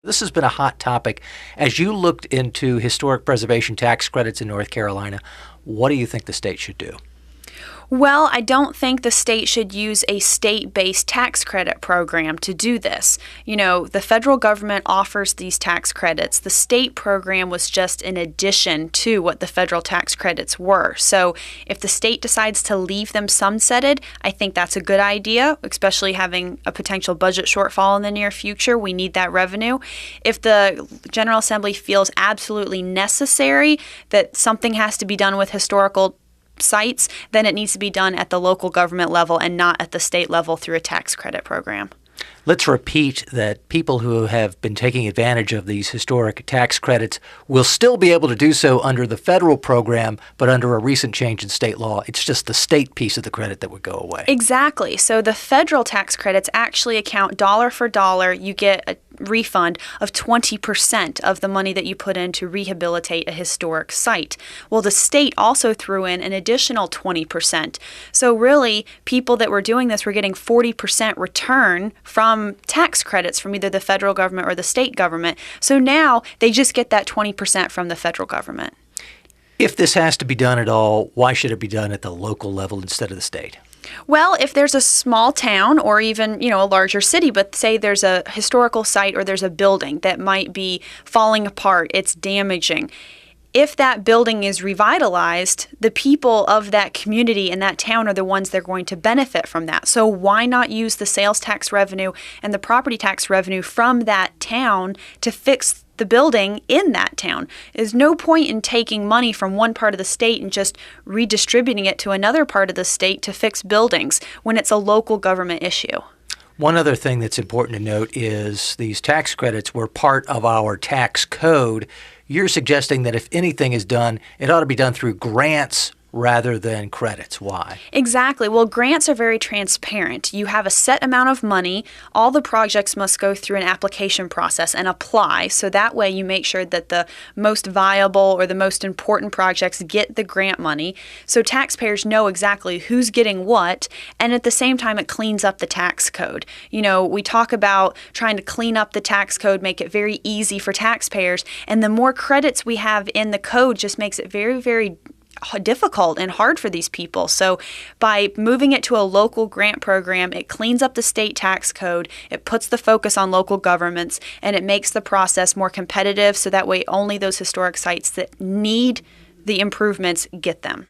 This has been a hot topic. As you looked into historic preservation tax credits in North Carolina, what do you think the state should do? Well, I don't think the state should use a state-based tax credit program to do this. The federal government offers these tax credits. The state program was just an addition to what the federal tax credits were. So if the state decides to leave them sunsetted, I think that's a good idea, especially having a potential budget shortfall in the near future. We need that revenue. If the General Assembly feels absolutely necessary that something has to be done with historical sites, then it needs to be done at the local government level and not at the state level through a tax credit program. Let's repeat that people who have been taking advantage of these historic tax credits will still be able to do so under the federal program, but under a recent change in state law, it's just the state piece of the credit that would go away. Exactly. So the federal tax credits actually account dollar for dollar. You get a refund of 20% of the money that you put in to rehabilitate a historic site. Well, the state also threw in an additional 20%. So really, people that were doing this were getting 40% return from tax credits from either the federal government or the state government. So now they just get that 20% from the federal government. If this has to be done at all, why should it be done at the local level instead of the state? Well, if there's a small town or even, a larger city, but say there's a historical site or there's a building that might be falling apart, it's damaging. If that building is revitalized, the people of that community and that town are the ones that are going to benefit from that. So why not use the sales tax revenue and the property tax revenue from that town to fix the building in that town? There's no point in taking money from one part of the state and just redistributing it to another part of the state to fix buildings when it's a local government issue. One other thing that's important to note is these tax credits were part of our tax code. You're suggesting that if anything is done, it ought to be done through grants rather than credits. Why? Exactly. Well, grants are very transparent. You have a set amount of money. All the projects must go through an application process and apply. So that way you make sure that the most viable or the most important projects get the grant money. So taxpayers know exactly who's getting what. And at the same time, it cleans up the tax code. We talk about trying to clean up the tax code, make it very easy for taxpayers. And the more credits we have in the code just makes it very, very difficult and hard for these people. So by moving it to a local grant program, it cleans up the state tax code, it puts the focus on local governments, and it makes the process more competitive so that way only those historic sites that need the improvements get them.